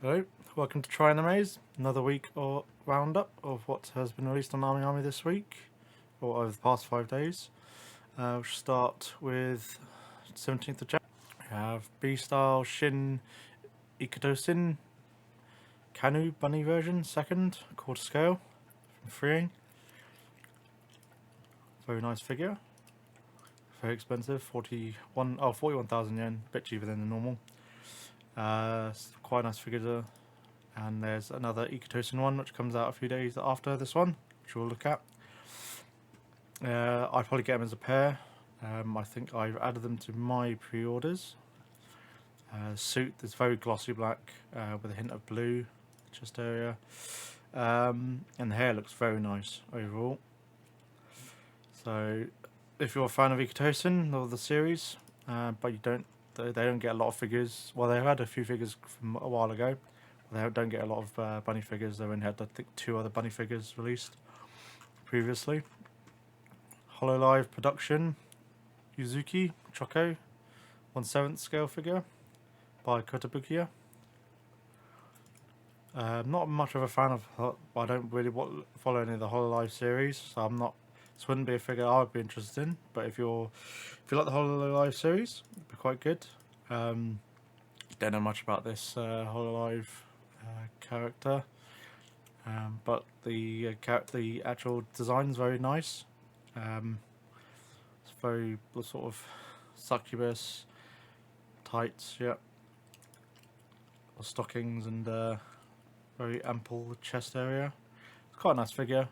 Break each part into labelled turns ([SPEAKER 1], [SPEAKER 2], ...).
[SPEAKER 1] Hello, welcome to Try the Maze. Another week or roundup of what has been released on Army this week, or over the past 5 days. We'll start with 17th of January. We have B-Style Shin Ikutosin Kanu Bunny version, second, quarter scale, from Freeing. Very nice figure. Very expensive, 41,000 yen, a bit cheaper than the normal. Quite a nice figure. And there's another Ikutosin one which comes out a few days after this one, which we'll look at. I'd probably get them as a pair. I think I've added them to my pre-orders. Suit is very glossy black with a hint of blue chest area, and the hair looks very nice overall. So if you're a fan of Ikutosin or the series, but they don't get a lot of figures. Well, they had a few figures from a while ago. They don't get a lot of bunny figures. They only had, I think, 2 other bunny figures released previously. Hololive Production Yuzuki Choco 1/7 scale figure by Kotobukiya. Not much of a fan of. I don't really follow any of the Hololive series, so this wouldn't be a figure I would be interested in. But if you like the Hololive series, it'd be quite good. Don't know much about this Hololive character, but the actual design is very nice. It's very sort of succubus tights, yeah, stockings, and very ample chest area. It's quite a nice figure,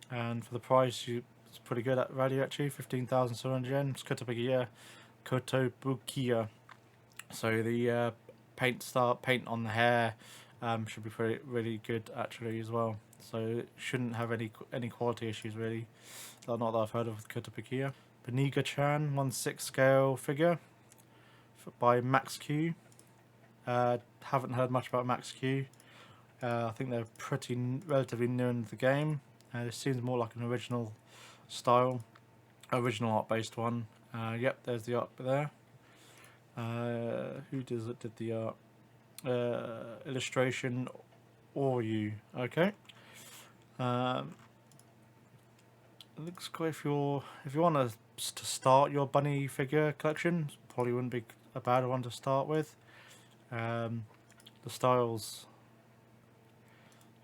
[SPEAKER 1] and for the price, it's pretty good at value actually. 15,700 yen. It's Kotobukiya. So the paint on the hair should be really good actually as well. So it shouldn't have any quality issues really. Not that I've heard of with Kotobukiya. Beniga-chan 1/6 scale figure by Max Q. Haven't heard much about Max Q. I think they're relatively new in the game. It seems more like an original art based one. Yep, there's the art there. Who did the art? Illustration or you? Okay. It looks good if you want to start your bunny figure collection. Probably wouldn't be a bad one to start with. The styles,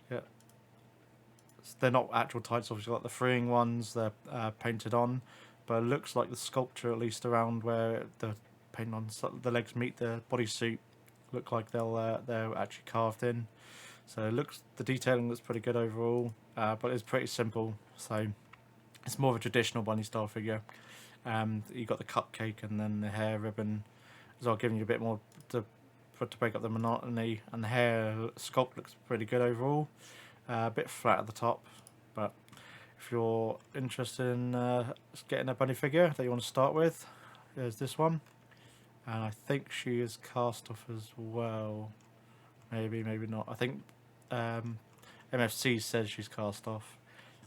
[SPEAKER 1] yeah, they're not actual tights. Obviously, like the freeing ones, they're painted on, but it looks like the sculpture, at least around where the paint on the legs meet the bodysuit, look like they're actually carved in. So the detailing looks pretty good overall, but it's pretty simple. So it's more of a traditional bunny style figure. You got the cupcake and then the hair ribbon as well, giving you a bit more to break up the monotony. And the hair sculpt looks pretty good overall. A bit flat at the top, but if you're interested in getting a bunny figure that you want to start with, there's this one. And I think she is cast off as well. Maybe not. I think MFC says she's cast off.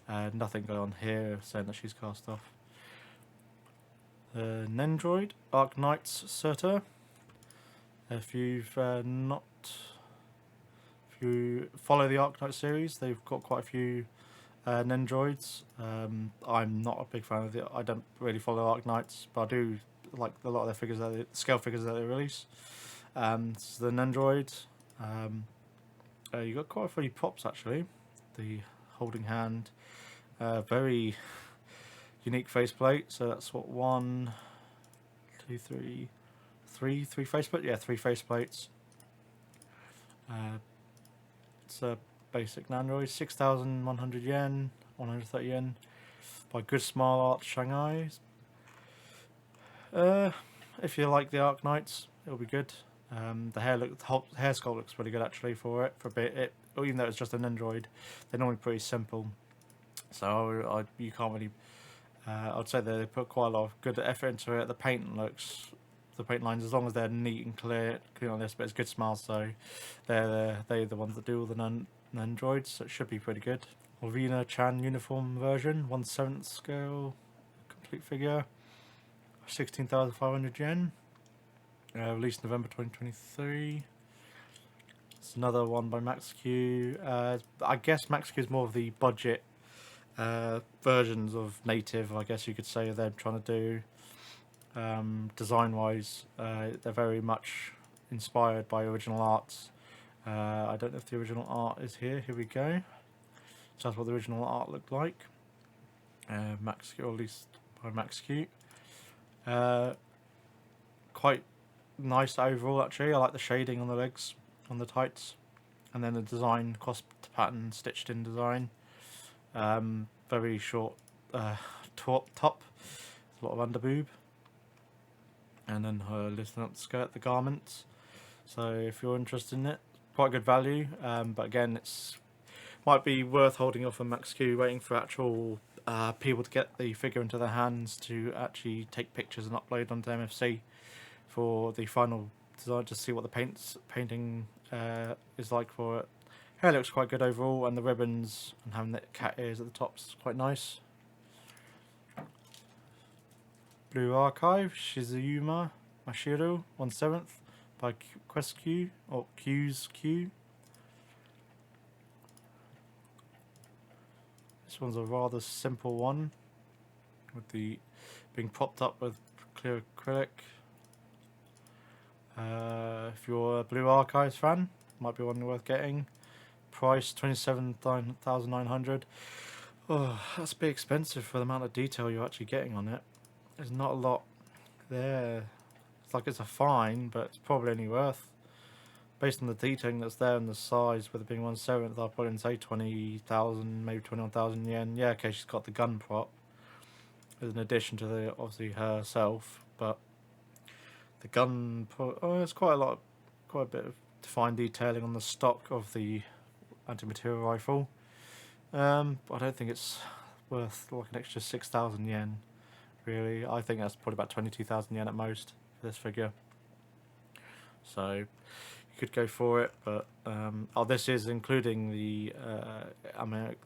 [SPEAKER 1] Nothing going on here saying that she's cast off. Nendroid, Arknights Surtur. If you follow the Arknight series, they've got quite a few Nendroids. I'm not a big fan of it. I don't really follow Arknights, but I do like a lot of their figures, scale figures that they release. So the Nendroid. You got quite a few props actually. The holding hand, very unique faceplate. So that's what 1, 2, 3, 3 faceplates. Yeah, 3 faceplates. It's a basic Nendroid, 6,100 yen, 130 yen, by Good Smile Art Shanghai. If you like the Arknights, it'll be good. The hair sculpt looks pretty good actually for it. Even though it's just an Nendroid, they're normally pretty simple. So you can't really. I'd say they put quite a lot of good effort into it. The paint lines, as long as they're neat and clean on this, but it's Good Smile, so they're the ones that do all the Nendroids. So it should be pretty good. Olvina Chan uniform version, 1/7 scale, complete figure, 16,500 yen. Released November 2023. It's another one by Max Q. I guess Max Q is more of the budget versions of Native, I guess you could say, they're trying to do. Design wise, they're very much inspired by original arts. I don't know if the original art is here. Here we go. So that's what the original art looked like. Max Q, or at least by Max Q. Quite nice overall, actually. I like the shading on the legs, on the tights, and then the design, cross pattern, stitched in design. Very short top, a lot of under boob, and then her lifting up the skirt, the garments. So if you're interested in it, quite good value. But again, it's might be worth holding off on Max Q, waiting for actual people to get the figure into their hands to actually take pictures and upload onto MFC for the final design, just see what the painting is like for it. Hair looks quite good overall, and the ribbons and having the cat ears at the top is quite nice. Blue Archive, Shizuyuma Mashiro, 1/7 by Quest Q, or Q's Q. This one's a rather simple one, with the being propped up with clear acrylic. If you're a Blue Archives fan, might be one worth getting. Price 27,900. Oh, that's a bit expensive for the amount of detail you're actually getting on it. There's not a lot there. It's like it's a fine, but it's probably only worth, based on the detailing that's there and the size, with it being 1/7, I'll put in say 20,000, maybe 21,000 yen. Yeah, okay, she's got the gun prop as an addition to the obviously herself, but the gun prop, oh, it's quite a bit of fine detailing on the stock of the anti-material rifle. But I don't think it's worth like an extra 6,000 yen. Really, I think that's probably about 22,000 yen at most for this figure. So you could go for it, but oh, this is including the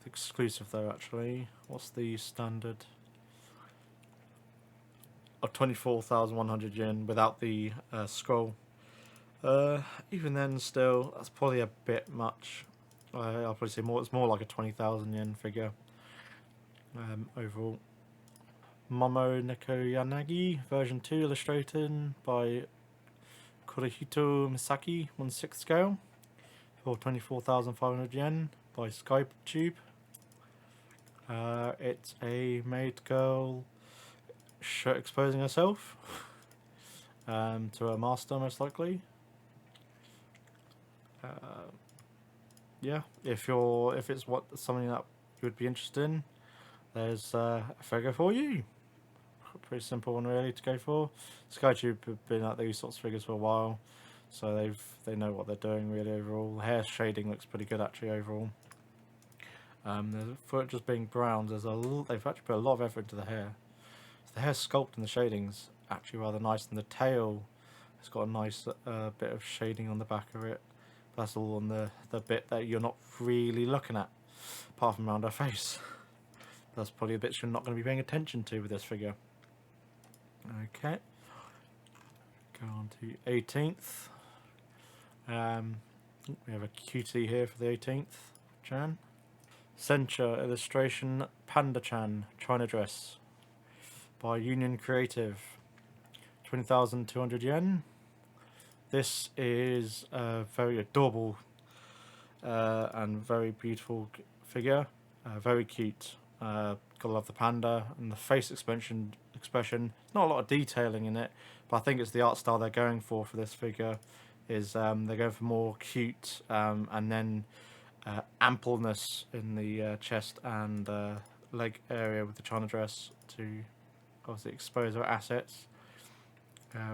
[SPEAKER 1] exclusive though. Actually, what's the standard? Oh, 24,100 yen without the scroll. Even then, still, that's probably a bit much. I'll probably say more. It's more like a 20,000 yen figure overall. Momo Nekoyanagi version 2, illustrated by Kurihito Misaki, 1/6 scale, for 24,500 yen by SkyTube. It's a maid girl exposing herself to a master, most likely. Yeah, if it's something that you would be interested in, there's a figure for you. Pretty simple one really to go for. SkyTube have been at these sorts of figures for a while, so they know what they're doing really overall. The hair shading looks pretty good actually overall. For it just being brown, they've actually put a lot of effort into the hair. So the hair sculpt and the shading's actually rather nice, and the tail has got a nice bit of shading on the back of it. That's all on the bit that you're not really looking at, apart from around her face. That's probably the bits you're not going to be paying attention to with this figure. Okay, go on to 18th. We have a cutie here for the 18th Jan. Sencha illustration, Panda-chan China dress by Union Creative, 20,200 yen. This is a very adorable and very beautiful figure, very cute. Gotta love the panda and the face expression. Not a lot of detailing in it, but I think it's the art style they're going for this figure. Is they're going for more cute and then ampleness in the chest and leg area with the China dress to obviously expose her assets.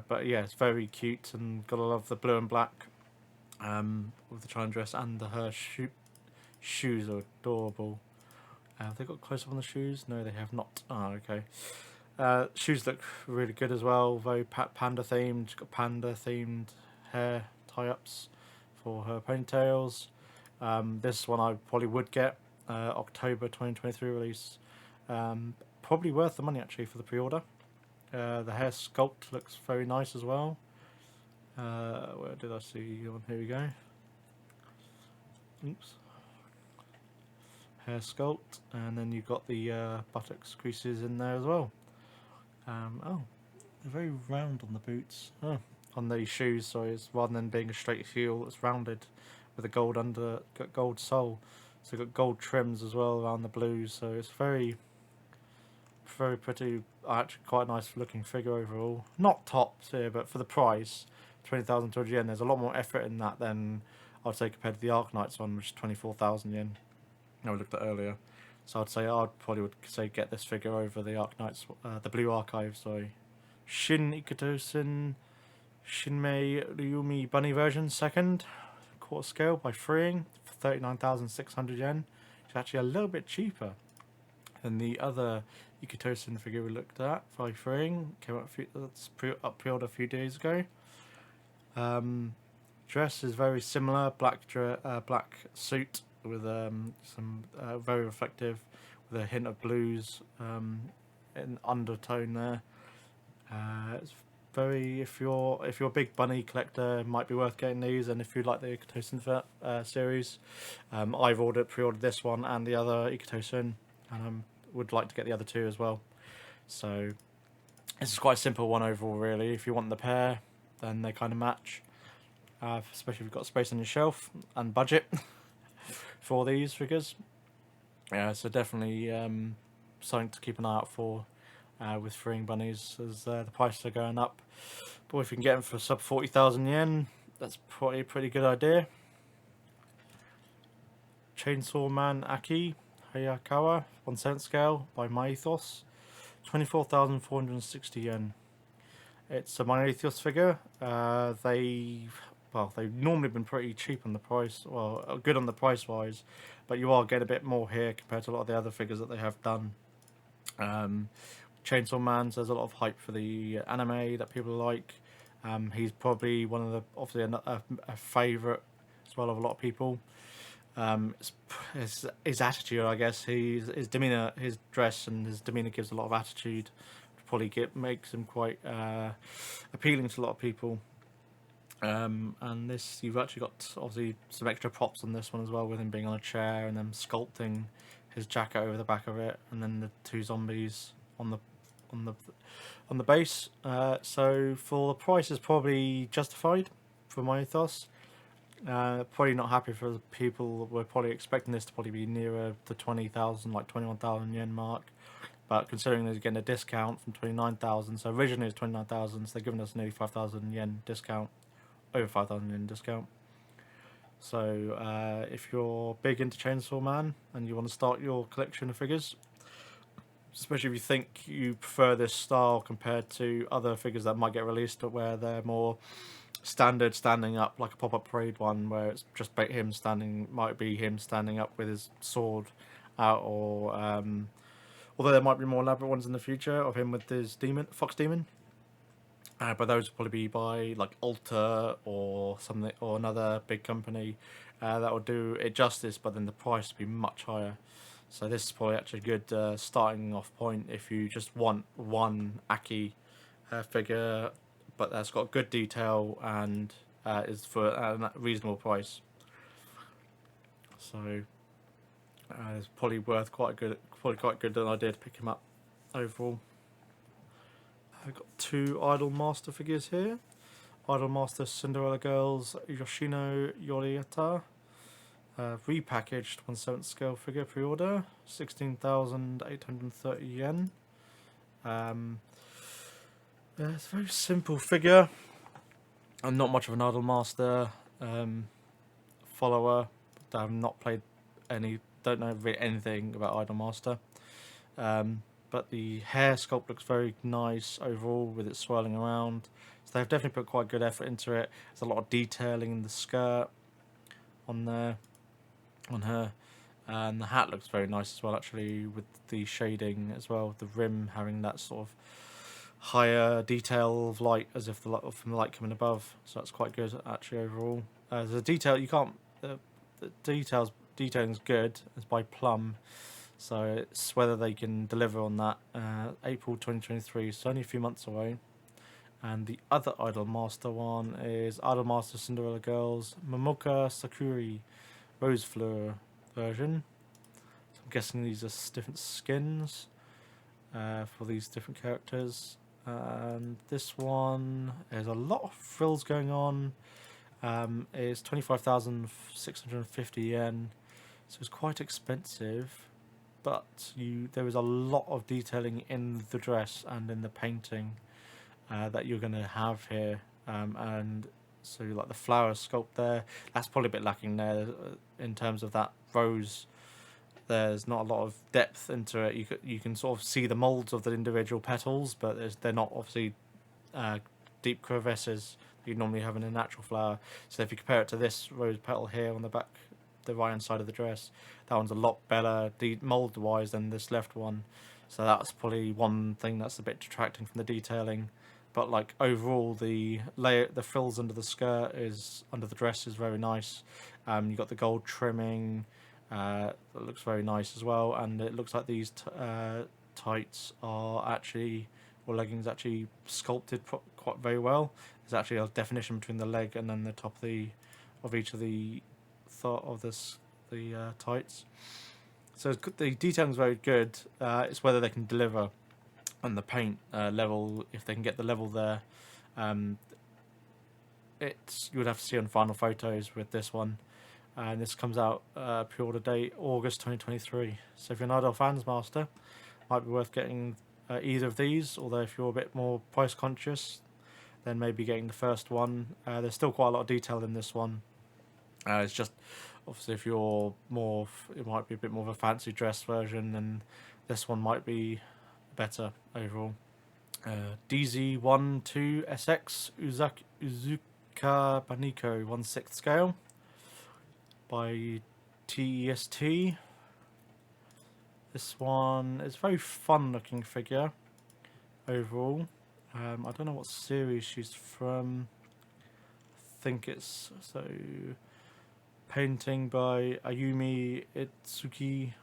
[SPEAKER 1] But yeah, it's very cute, and gotta love the blue and black with the China dress, and her shoes are adorable. Have they got close up on the shoes? No, they have not. Oh, okay. Shoes look really good as well. Very panda themed. She's got panda themed hair tie-ups for her ponytails. This one I probably would get. October 2023 release. Probably worth the money actually for the pre-order. The hair sculpt looks very nice as well. Where did I see one? Here we go. oops, hair sculpt, and then you've got the buttocks creases in there as well. Oh, they're very round on the boots. Oh, on the shoes, sorry, it's rather than being a straight heel, it's rounded with a gold sole. So you've got gold trims as well around the blues. So it's very pretty. Actually, quite a nice looking figure overall. Not tops here, but for the price, 20,200 yen. There's a lot more effort in that than I'd say compared to the Arknights one, which is 24,000 yen. I looked at earlier. So I'd say probably would say get this figure over the Arknights, the Blue Archive. Sorry, Shin Ikitosen Shinmei Ryumi Bunny version second, quarter scale by freeing for 39,600 yen. It's actually a little bit cheaper than the other Ikitosen figure we looked at by freeing. Came out pre-order a few days ago. Dress is very similar, black suit with some very reflective, with a hint of blues in undertone there. It's very, if you're a big bunny collector, it might be worth getting these. And if you like the Ikitosen series, I've pre-ordered this one and the other Ikitosen, and would like to get the other two as well. So this is quite a simple one overall, really. If you want the pair, then they kind of match, especially if you've got space on your shelf and budget for these figures. Yeah, so definitely something to keep an eye out for with freeing bunnies, as the prices are going up. But if you can get them for sub 40,000 yen, that's probably a pretty good idea. Chainsaw Man Aki Hayakawa 1/7 scale by MyEthos, 24,460 yen. It's a MyEthos figure. They've normally been pretty cheap on the price, well, good on the price wise, but you are getting a bit more here compared to a lot of the other figures that they have done. Chainsaw Man, there's a lot of hype for the anime that people like. He's probably one of the, obviously a favourite as well of a lot of people. His attitude, I guess, his demeanour, his dress and his demeanour gives a lot of attitude. Probably makes him quite appealing to a lot of people. And this, you've actually got obviously some extra props on this one as well, with him being on a chair and then sculpting his jacket over the back of it, and then the two zombies on the base. So for the price, is probably justified for my ethos. Probably not happy for the people. We're probably expecting this to probably be nearer the 20,000, like 21,000 yen mark. But considering they're getting a discount from 29,000, so originally it was 29,000, so they're giving us nearly 5,000 yen discount, over 5,000 yen discount. So if you're big into Chainsaw Man and you want to start your collection of figures, especially if you think you prefer this style compared to other figures that might get released where they're more standard, standing up, like a pop-up parade one where it's just him standing, might be him standing up with his sword out, or although there might be more elaborate ones in the future of him with his fox demon. But those will probably be by like Alter or something, or another big company that will do it justice, but then the price will be much higher. So this is probably actually a good starting off point if you just want one Aki figure, but that's got good detail and is for a reasonable price. So it's probably quite good an idea to pick him up overall. I've got two Idolmaster figures here. Idolmaster Cinderella Girls Yoshino Yoriata. Repackaged 1/7 scale figure pre-order. 16,830 yen. It's a very simple figure. I'm not much of an Idolmaster follower. I've not played don't know really anything about Idolmaster. But the hair sculpt looks very nice overall with it swirling around. So they've definitely put quite good effort into it. There's a lot of detailing in the skirt on there, on her. And the hat looks very nice as well, actually, with the shading as well. The rim having that sort of higher detail of light, as if from the light coming above. So that's quite good, actually, overall. The detail, you can't... the detailing's good. It's by Plum. So it's whether they can deliver on that. April 2023, so only a few months away. And the other Idolmaster one is Idolmaster Cinderella Girls Momoka Sakuri Rose Fleur version. So I'm guessing these are different skins for these different characters. And this one, there's a lot of frills going on. It's 25,650 yen, so it's quite expensive. But there is a lot of detailing in the dress and in the painting that you're going to have here, and so like the flower sculpt there, that's probably a bit lacking there in terms of that rose. There's not a lot of depth into it. You can sort of see the molds of the individual petals, but they're not obviously deep crevices that you normally have in a natural flower. So if you compare it to this rose petal here on the back, the right hand side of the dress, that one's a lot better mold wise than this left one. So that's probably one thing that's a bit detracting from the detailing. But like overall, the frills under the skirt under the dress is very nice. You got the gold trimming. That looks very nice as well, and it looks like these tights are actually, or leggings actually sculpted quite very well. There's actually a definition between the leg and then the top of each of the tights. So the detailing is very good. It's whether they can deliver on the paint level, if they can get the level there. You would have to see on final photos with this one. And this comes out pre-order date August 2023. So if you're an Idol Fans Master, might be worth getting either of these. Although if you're a bit more price conscious, then maybe getting the first one. There's still quite a lot of detail in this one. It's just obviously if you're more, it might be a bit more of a fancy dress version, and this one might be better overall. DZ12SX Uzuka Baniko 1/6 scale by TEST. This one is a very fun looking figure overall. I don't know what series she's from. I think it's painting by Ayumi Itsuki,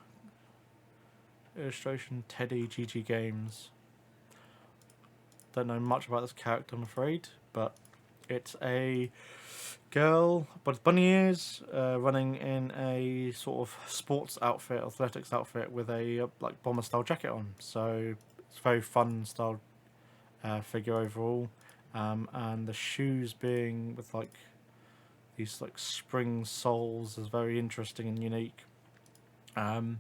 [SPEAKER 1] illustration Teddy GG Games. Don't know much about this character, I'm afraid, but it's a girl, but bunny ears, running in a sort of sports outfit, athletics outfit, with a like bomber style jacket on. So it's a very fun style figure overall, and the shoes being with like these like spring soles is very interesting and unique. The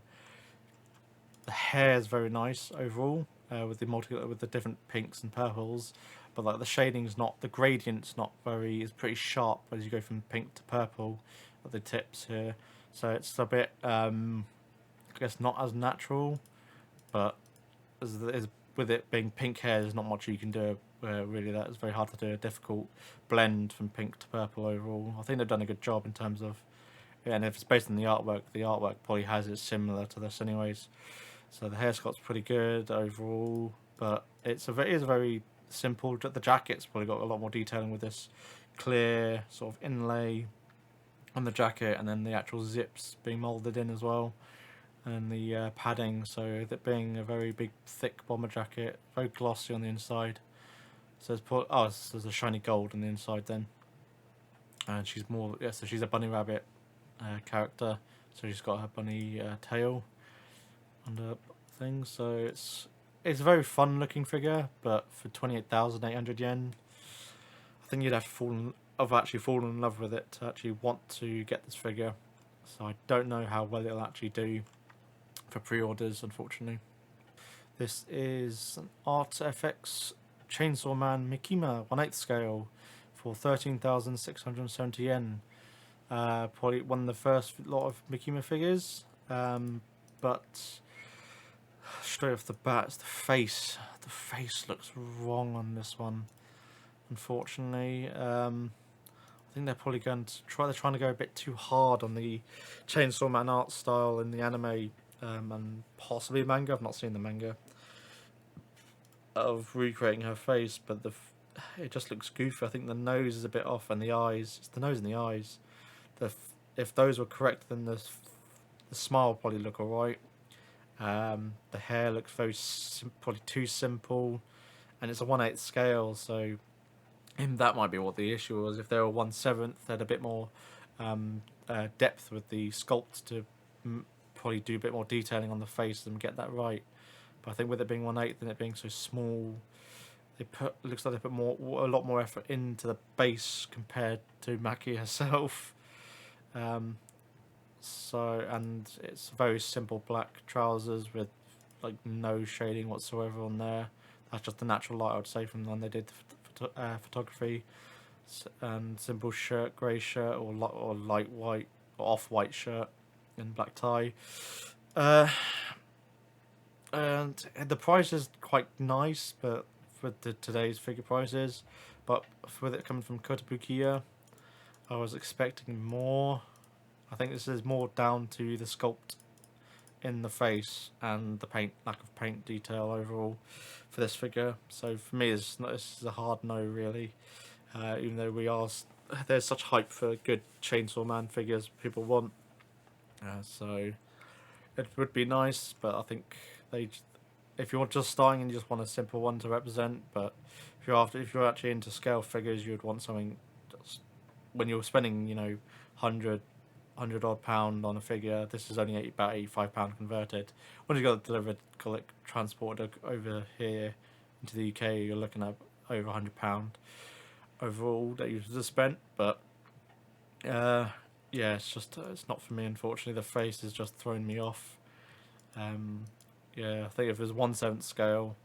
[SPEAKER 1] hair is very nice overall, with the different pinks and purples, but like the shading's not, the gradient's not very, it's pretty sharp as you go from pink to purple at the tips here. So it's a bit, I guess not as natural, but with it being pink hair, there's not much you can do. Really, that is very hard to do. A difficult blend from pink to purple overall. I think they've done a good job in terms of, yeah, and if it's based on the artwork probably has it similar to this anyways. So the hair sculpt's pretty good overall, but it is a very simple. The jacket's probably got a lot more detailing with this clear sort of inlay on the jacket, and then the actual zips being molded in as well, and the padding. So that being a very big, thick bomber jacket, very glossy on the inside. So there's a shiny gold on the inside then, and she's more, yeah. So she's a bunny rabbit character. So she's got her bunny tail under things. So it's a very fun looking figure, but for 28,800 yen, I think you'd have to actually fallen in love with it to actually want to get this figure. So I don't know how well it'll actually do for pre-orders, unfortunately. This is an ArtFX Chainsaw Man Mikima 1/8 scale for 13,670 yen. Probably one of the first lot of Mikima figures, but straight off the bat, it's the face. The face looks wrong on this one, unfortunately. I think they're probably going to they're trying to go a bit too hard on the Chainsaw Man art style in the anime, and possibly manga. I've not seen the manga of recreating her face, but it just looks goofy. I think the nose is a bit off, and the eyes. It's the nose and the eyes. If those were correct, then the smile would probably look alright. The hair looks probably too simple, and it's a 1/8 scale, so that might be what the issue was. If they were 1/7, they had a bit more depth with the sculpt to probably do a bit more detailing on the face and get that right. But I think with it being 1/8 and it being so small, looks like they put a lot more effort into the base compared to Maki herself. And it's very simple black trousers with like no shading whatsoever on there. That's just the natural light, I would say, from when they did the photography. And simple shirt, grey shirt, or light white or off white shirt and black tie. And the price is quite nice, but for today's figure prices, but with it coming from Kotobukiya, I was expecting more. I think this is more down to the sculpt in the face and the lack of paint detail overall for this figure. So for me, this is a hard no, really. Even though there's such hype for good Chainsaw Man figures people want. So it would be nice, but I think if you're just starting and you just want a simple one to represent, but if you're actually into scale figures, you'd want something just, when you're spending, 100 odd pound on a figure. This is only about £85 converted. Once you got it delivered, transported over here into the UK, you're looking at over £100 overall that you've just spent. But yeah, it's not for me, unfortunately. The face is just throwing me off. Yeah, I think if it was 1/7 scale,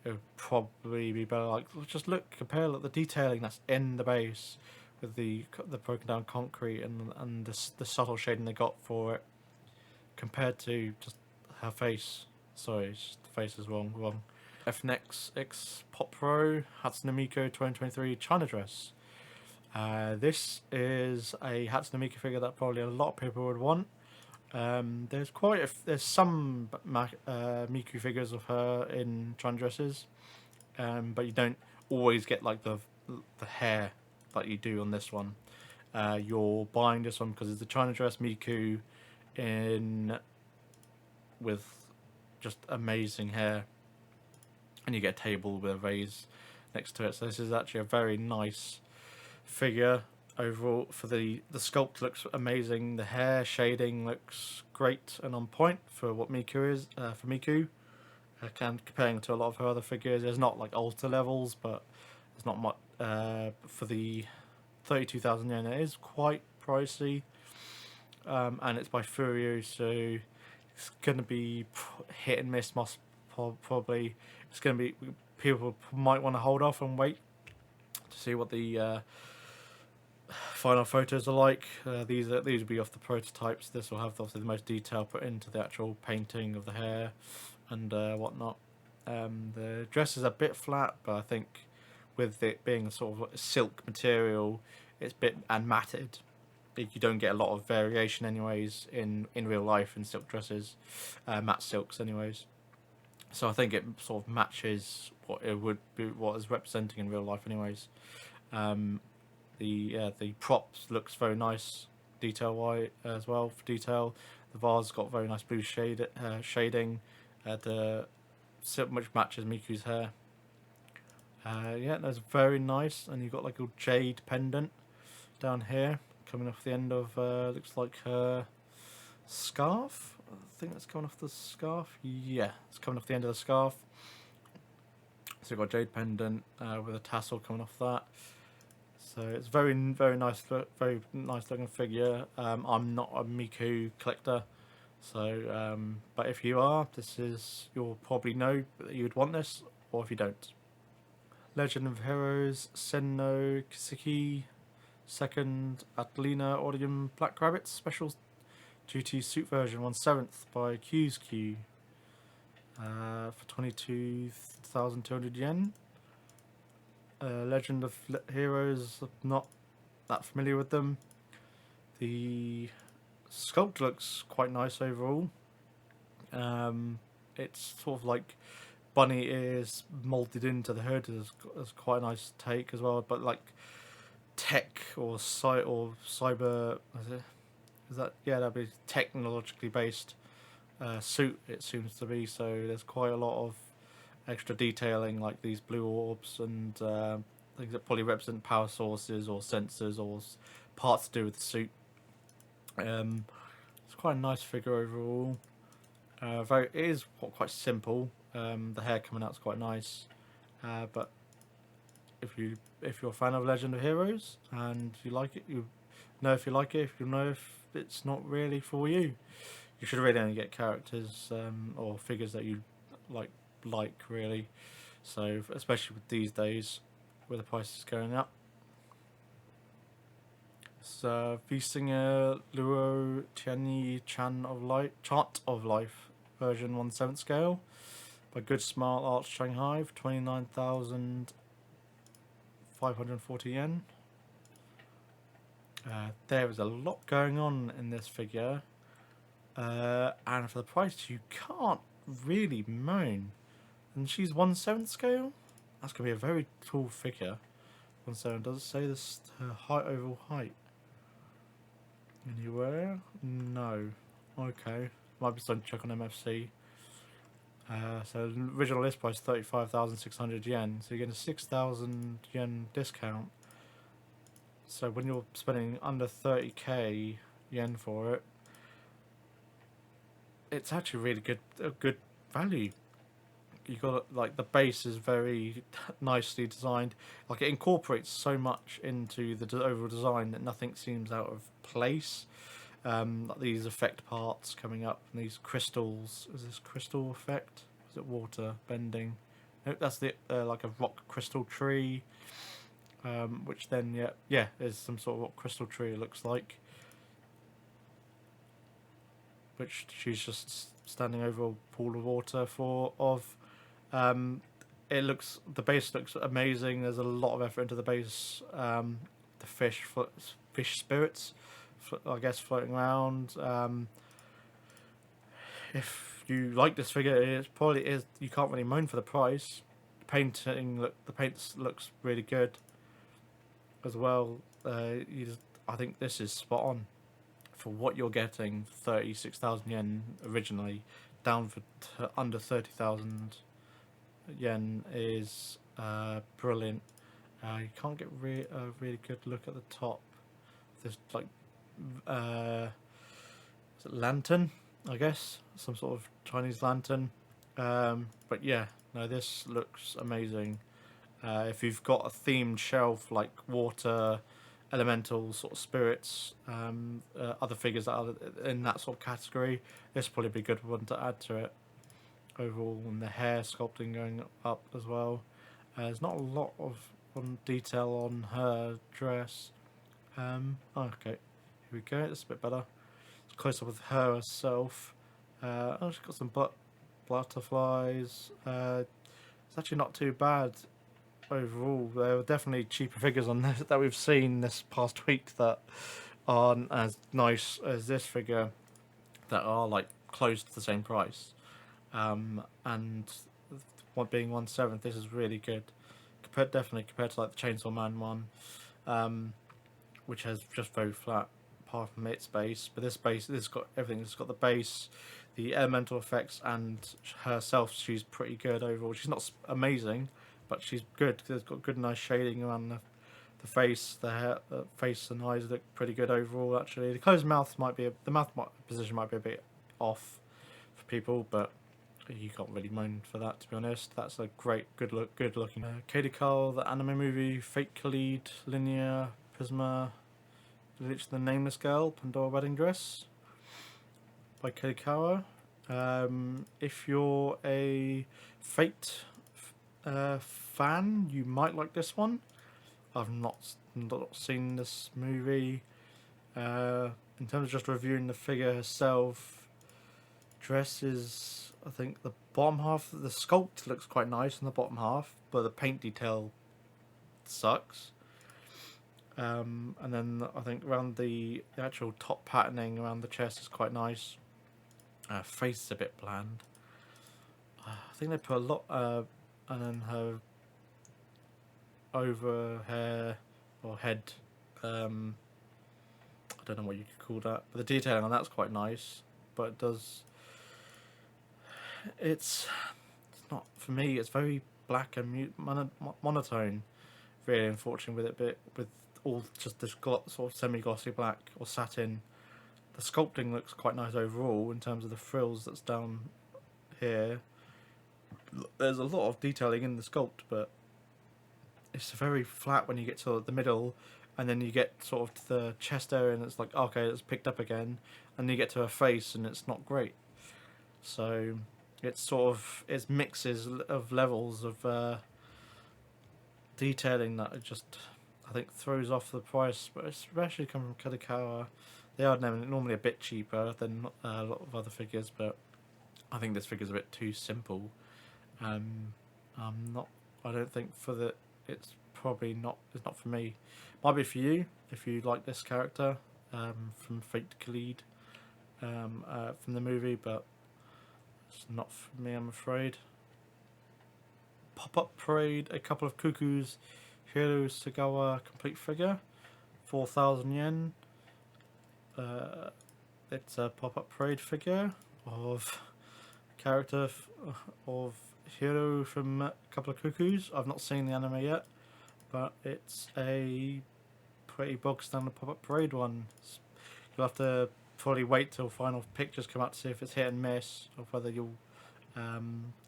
[SPEAKER 1] it would probably be better. Like, just compare the detailing that's in the base with the broken down concrete and the subtle shading they got for it, compared to just her face. Sorry, the face is wrong. FNX X Pop Pro Hatsune Miku 2023 China dress. This is a Hatsune Miku figure that probably a lot of people would want. There's some Miku figures of her in China dresses, but you don't always get like the hair like you do on this one. You're buying this one because it's a China dress Miku with just amazing hair, and you get a table with a vase next to it. So this is actually a very nice figure overall. For the sculpt looks amazing. The hair shading looks great and on point for what Miku is. For Miku, comparing to a lot of her other figures, there's not like alter levels, but there's not much. For the 32,000 yen, it is quite pricey, and it's by Furio, so it's gonna be hit and miss. Probably it's gonna be, people might want to hold off and wait to see what the final photos are like. These will be off the prototypes. This will have obviously the most detail put into the actual painting of the hair and whatnot. The dress is a bit flat, but I think with it being sort of silk material, it's and matted. You don't get a lot of variation anyways in real life in silk dresses, matte silks anyways. So I think it sort of matches what it would be, what is representing in real life anyways. The props looks very nice detail wise as well. For detail, the vase got very nice blue shading. Much matches Miku's hair. Yeah, that's very nice. And you've got like a jade pendant down here coming off the end of looks like her scarf. I think that's coming off the scarf. Yeah, it's coming off the end of the scarf. So you've got jade pendant with a tassel coming off that. So it's very nice, very nice looking figure. I'm not a Miku collector, so but if you are, you'll probably know that you would want this, or if you don't. Legend of Heroes Senno Kiseki Second Atlina Audium Black Rabbit Special GT Suit Version 1/7 by Q's Q for 22,200 yen. Legend of Heroes, not that familiar with them. The sculpt looks quite nice overall. It's sort of like bunny ears molded into the hood is quite a nice take as well. But like tech or cyber, that'd be technologically based suit, it seems to be. So there's quite a lot of extra detailing, like these blue orbs and things that probably represent power sources or sensors or parts to do with the suit. It's quite a nice figure overall. It is quite simple. The hair coming out is quite nice, but if you're a fan of Legend of Heroes and you like it, you know if you like it. If you know if it's not really for you, you should really only get characters or figures that you like really. So especially with these days, where the price is going up. So Visinger Luo Tianyi Chan of Light Chart of Life version 1/7 scale by Good Smart Arts Shanghai for 29,540 yen. There is a lot going on in this figure, and for the price you can't really moan. And she's 1/7 scale. That's gonna be a very tall figure. 1/7. Does it say this her height, overall height? Anywhere? No. Okay. Might be something to check on MFC. So original list price 35,600 yen. So you're getting a 6,000 yen discount. So when you're spending under 30k yen for it, it's actually really a good value. You got like the base is very nicely designed. Like it incorporates so much into the overall design that nothing seems out of place. Like these effect parts coming up and these crystals. Is this crystal effect? Is it water bending? Nope, that's the like a rock crystal tree. Which then yeah is some sort of rock crystal tree. It looks like. Which she's just standing over a pool of water the base looks amazing. There's a lot of effort into the base. The fish spirits, I guess, floating around. If you like this figure, it probably is. You can't really moan for the price. The paint looks really good as well. I think this is spot on for what you're getting. 36,000 yen originally, down to under 30,000 yen is brilliant. You can't get a really good look at the top. There's like is it lantern, I guess, some sort of Chinese lantern. But yeah, no, this looks amazing. If you've got a themed shelf like water, elemental sort of spirits, other figures that are in that sort of category, this will probably be a good one to add to it. Overall, and the hair sculpting going up as well. There's not a lot of detail on her dress. Okay, here we go. That's a bit better. It's close up with her herself. She's got some butterflies. It's actually not too bad overall. There were definitely cheaper figures on this that we've seen this past week that aren't as nice as this figure, that are like close to the same price. And what being 1/7, this is really good. Definitely compared to like the Chainsaw Man one, which has just very flat, apart from its base. But this has got everything. It's got the base, the elemental effects, and herself. She's pretty good overall. She's not amazing, but she's good. It's got good, nice shading around the face, the hair, face and eyes look pretty good overall. Actually, the closed mouth position might be a bit off for people, but you can't really moan for that, to be honest. That's a great, good looking. Katie Carl, the anime movie, Fake Lead, Linear, Prisma, Lich the Nameless Girl, Pandora Wedding Dress, by Katie Kawa. If you're a Fate fan, you might like this one. I've not seen this movie. In terms of just reviewing the figure herself, dress is, I think the bottom half, the sculpt looks quite nice in the bottom half, but the paint detail sucks. And then I think around the actual top patterning around the chest is quite nice. Face is a bit bland. I think they put a lot, and then her over hair or head, I don't know what you could call that, but the detailing on that's quite nice. But it does, it's not for me. It's very black and monotone. Really unfortunate with it, with all just this sort of semi-glossy black or satin. The sculpting looks quite nice overall in terms of the frills that's down here. There's a lot of detailing in the sculpt, but it's very flat when you get to the middle, and then you get sort of to the chest area and it's like, okay, it's picked up again, and you get to her face and it's not great. So it's mixes of levels of detailing that it just, I think, throws off the price, but especially coming from Kadokawa. They are normally a bit cheaper than a lot of other figures, but I think this figure's a bit too simple. I'm not. I don't think it's probably not. It's not for me. Might be for you if you like this character from Fate Khalid from the movie, but it's not for me, I'm afraid. Pop-up Parade, a couple of cuckoos, Hiro Sagawa complete figure, 4,000 yen. It's a pop-up parade figure of character of Hiro from a couple of cuckoos. I've not seen the anime yet, but it's a pretty bog standard pop-up parade one. You'll have to probably wait till final pictures come out to see if it's hit and miss, of whether you'll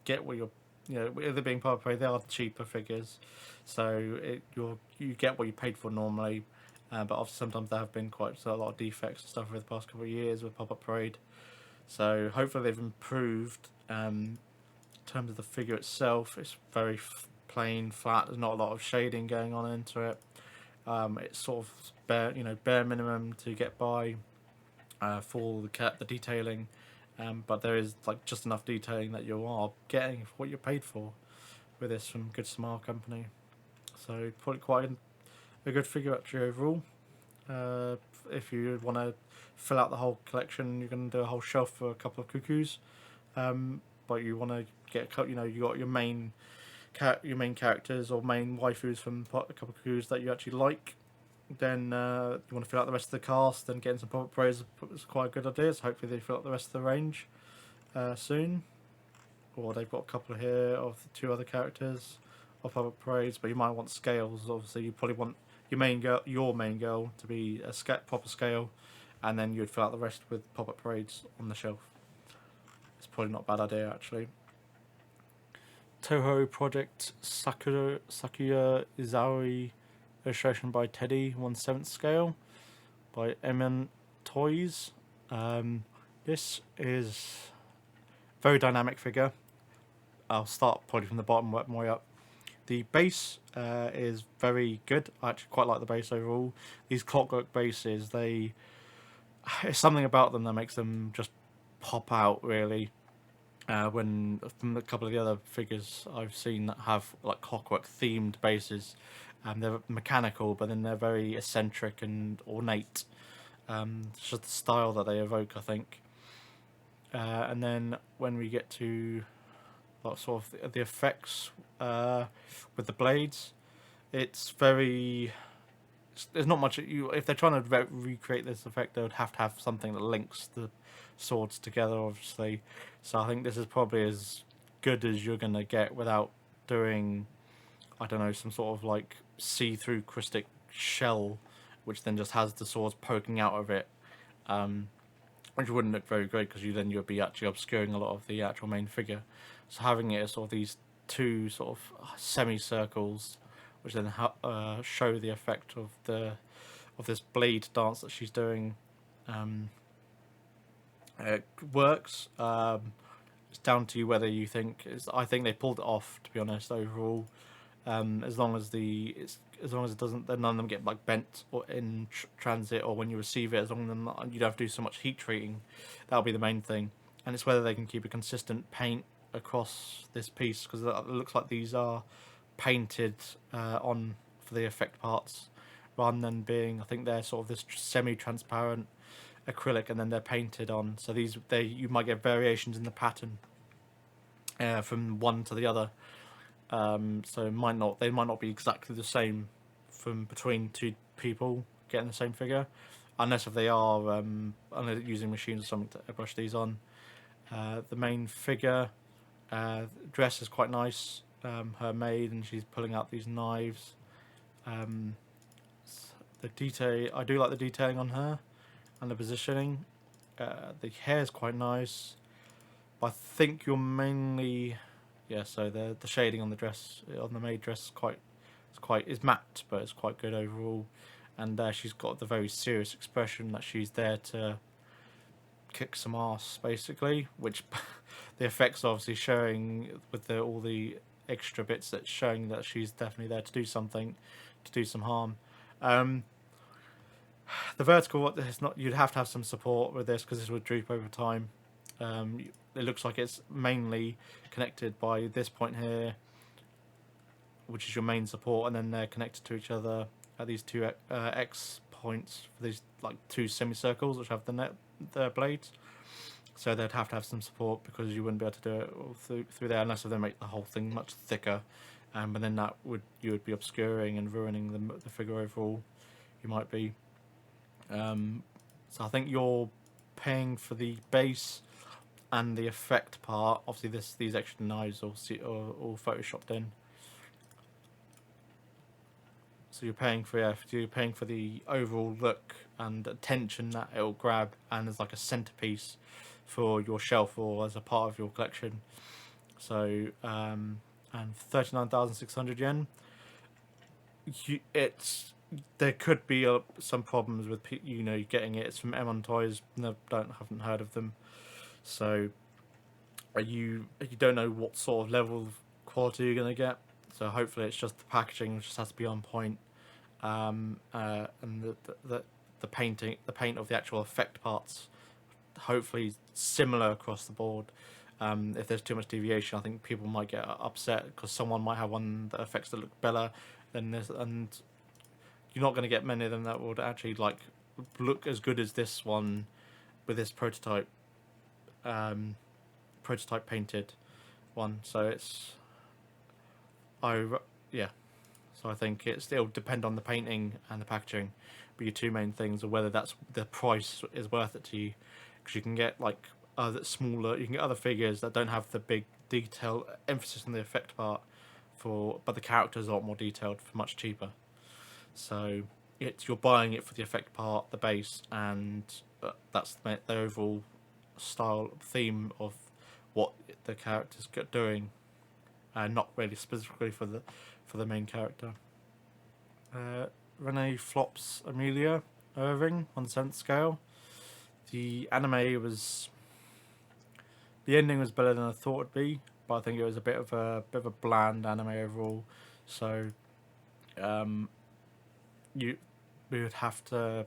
[SPEAKER 1] get what you're. You know, with it being pop-up parade, they are cheaper figures, so you get what you paid for normally. But obviously sometimes there have been quite a lot of defects and stuff over the past couple of years with Pop-Up Parade. So hopefully they've improved. In terms of the figure itself, it's very plain, flat. There's not a lot of shading going on into it. It's sort of bare minimum to get by for the detailing. But there is like just enough detailing that you are getting for what you're paid for with this from Good Smile Company. So probably quite a good figure actually overall. If you want to fill out the whole collection, you're going to do a whole shelf for a couple of cuckoos. But you want to get you got your main characters or main waifus from a couple of cuckoos that you actually like. Then you want to fill out the rest of the cast. Then getting some pop-up parades is quite a good idea. So hopefully they fill out the rest of the range soon. Or they've got a couple here of the two other characters of pop-up parades, but you might want scales. Obviously, you probably want your main girl to be a proper scale, and then you'd fill out the rest with pop-up parades on the shelf. It's probably not a bad idea actually. Toho Project Sakuya Izari, illustration by Teddy, 1/7 scale by Emin Toys. This is a very dynamic figure. I'll start probably from the bottom, work my way up. The base is very good. I actually quite like the base overall. These clockwork bases, it's something about them that makes them just pop out really. When from a couple of the other figures I've seen that have like clockwork themed bases, they're mechanical, but then they're very eccentric and ornate. It's just the style that they evoke, I think. And then when we get to sort of the effects with the blades, it's very. There's not much. If they're trying to recreate this effect, they would have to have something that links the swords together, obviously. So I think this is probably as good as you're gonna get without doing, I don't know, some sort of like see-through crystal shell, which then just has the swords poking out of it, which wouldn't look very great because you'd be actually obscuring a lot of the actual main figure. So having it as sort of these two sort of semicircles, which then show the effect of this blade dance that she's doing, it works. It's down to you whether you think I think they pulled it off, to be honest. Overall, as long as it doesn't, then none of them get like bent or in transit, or when you receive it, as long as you don't have to do so much heat treating. That'll be the main thing, and it's whether they can keep a consistent paint across this piece, because it looks like these are painted on for the effect parts, rather than being, I think they're sort of this semi-transparent acrylic and then they're painted on. So you might get variations in the pattern from one to the other. So they might not be exactly the same from between two people getting the same figure, unless if they are using machines or something to brush these on. The main figure dress is quite nice, her maid, and she's pulling out these knives. the detail. I do like the detailing on her and the positioning. The hair is quite nice. But I think you're mainly, yeah. So the shading on the dress, on the maid dress, is matte, but it's quite good overall. And she's got the very serious expression that she's there to kick some ass, basically. Which the effects obviously showing with all the extra bits that's showing that she's definitely there to do something, to do some harm. Um, the vertical, it's not. You'd have to have some support with this because this would droop over time. It looks like it's mainly connected by this point here, which is your main support, and then they're connected to each other at these two X points for these like two semicircles which have the blades. So they'd have to have some support because you wouldn't be able to do it all through there unless they make the whole thing much thicker. But then you would be obscuring and ruining the figure overall. You might be. So I think you're paying for the base and the effect part. Obviously, these extra knives are all photoshopped in. So you're paying for the overall look and attention that it'll grab, and as like a centerpiece for your shelf or as a part of your collection. So and 39,600 yen. There could be some problems with getting it. It's from M1 Toys. Haven't heard of them. So you don't know what sort of level of quality you're gonna get. So hopefully it's just the packaging just has to be on point, and the paint of the actual effect parts, hopefully similar across the board. If there's too much deviation, I think people might get upset because someone might have one that effects that look better than this, and you're not going to get many of them that would actually like look as good as this one with this prototype painted one. So So I think it'll depend on the painting and the packaging, but your two main things are whether the price is worth it to you, because you can get like you can get other figures that don't have the big detail emphasis on the effect part but the character's a lot more detailed for much cheaper. So you're buying it for the effect part, the base, and that's the overall style theme of what the character's doing, and not really specifically for the main character. Renee Flops Amelia Irving on the 7th scale. The ending was better than I thought it'd be, but I think it was a bit of a bland anime overall. So we would have to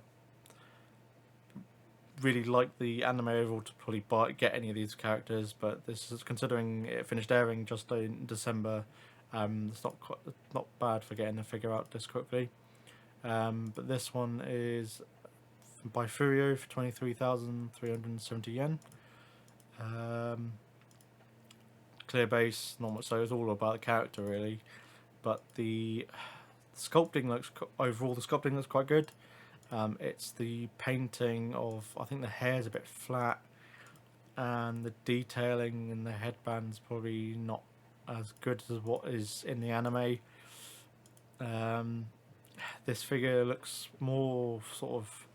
[SPEAKER 1] really like the anime overall to probably get any of these characters, but this is considering it finished airing just in December. It's not bad for getting a figure out this quickly. But this one is by Furio for 23,370 yen. Clear base, not much. So it's all about the character really, but the sculpting looks quite good. It's the painting of, I think the hair's a bit flat, and the detailing in the headband's probably not as good as what is in the anime. This figure looks more sort of,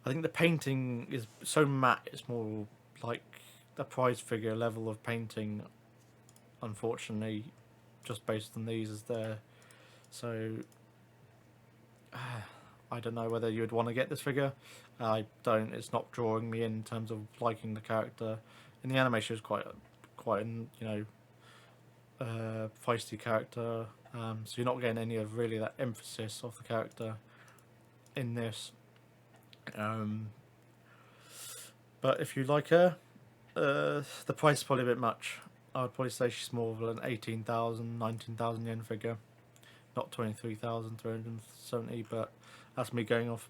[SPEAKER 1] I think the painting is so matte, it's more like the prize figure level of painting, unfortunately, just based on these as there. So I don't know whether you would want to get this figure. I don't. It's not drawing me in terms of liking the character. In the animation, is quite feisty character. So you're not getting any of really that emphasis of the character in this. But if you like her, the price is probably a bit much. I would probably say she's more of an 18,000, 19,000 yen figure, not 23,370. But that's me going off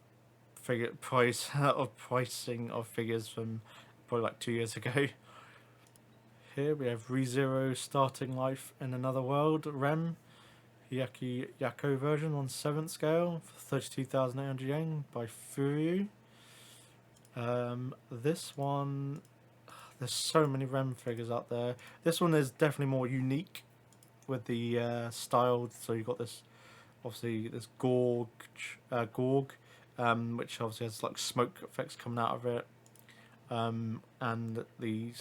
[SPEAKER 1] pricing of figures from probably like 2 years ago. Here we have ReZero Starting Life in Another World, Rem, Yaki Yako version on 7th scale for 32,800 yen by Furyu. This one, there's so many Rem figures out there. This one is definitely more unique with the style. So you've got this, obviously this Gorg, which obviously has like smoke effects coming out of it, and the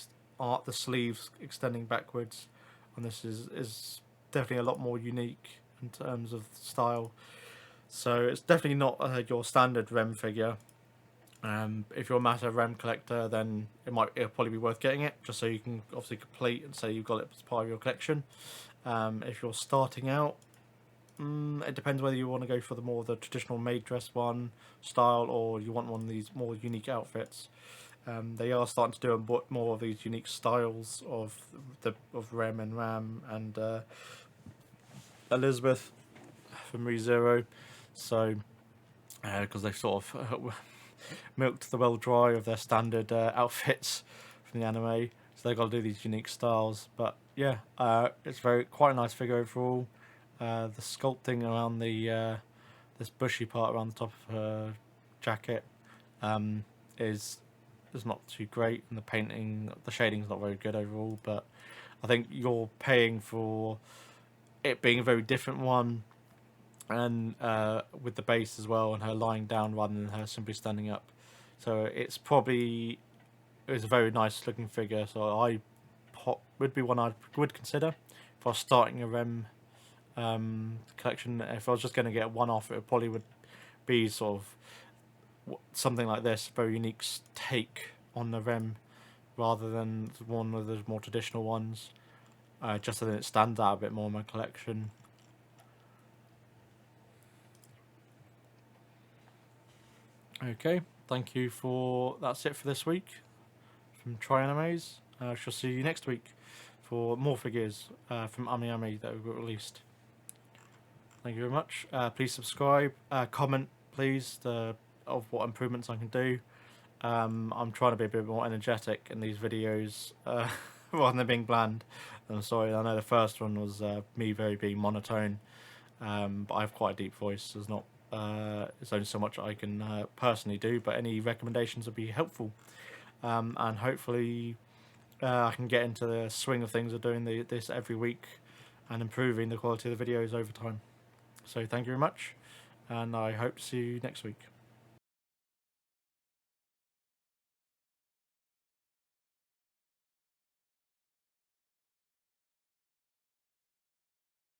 [SPEAKER 1] sleeves extending backwards, and this is definitely a lot more unique in terms of style. So it's definitely not your standard Rem figure. If you're a massive Rem collector, then it'll probably be worth getting it, just so you can obviously complete and say you've got it as part of your collection. If you're starting out, it depends whether you want to go for the traditional maid dress one style, or you want one of these more unique outfits. They are starting to do a bit more of these unique styles of Rem and Ram and Elizabeth from ReZero. So, because they've sort of milked the well dry of their standard outfits from the anime, so they've got to do these unique styles. But yeah, it's quite a nice figure overall. The sculpting around this bushy part around the top of her jacket is not too great, and the shading's not very good overall. But I think you're paying for it being a very different one, and with the base as well, and her lying down rather than her simply standing up. So it was a very nice looking figure. So would be one I would consider if I was starting a Rem collection. If I was just going to get one off, it probably would be sort of something like this, very unique take on the Rem, rather than one of the more traditional ones. Just so that it stands out a bit more in my collection. Okay, that's it for this week from TryAnimes. I shall see you next week for more figures from AmiAmi that were released. Thank you very much. Please subscribe, comment please of what improvements I can do. I'm trying to be a bit more energetic in these videos rather than being bland. I'm sorry, I know the first one was me being monotone, but I have quite a deep voice. There's only so much I can personally do, but any recommendations would be helpful, and hopefully I can get into the swing of things of doing this every week and improving the quality of the videos over time. So thank you very much, and I hope to see you next week.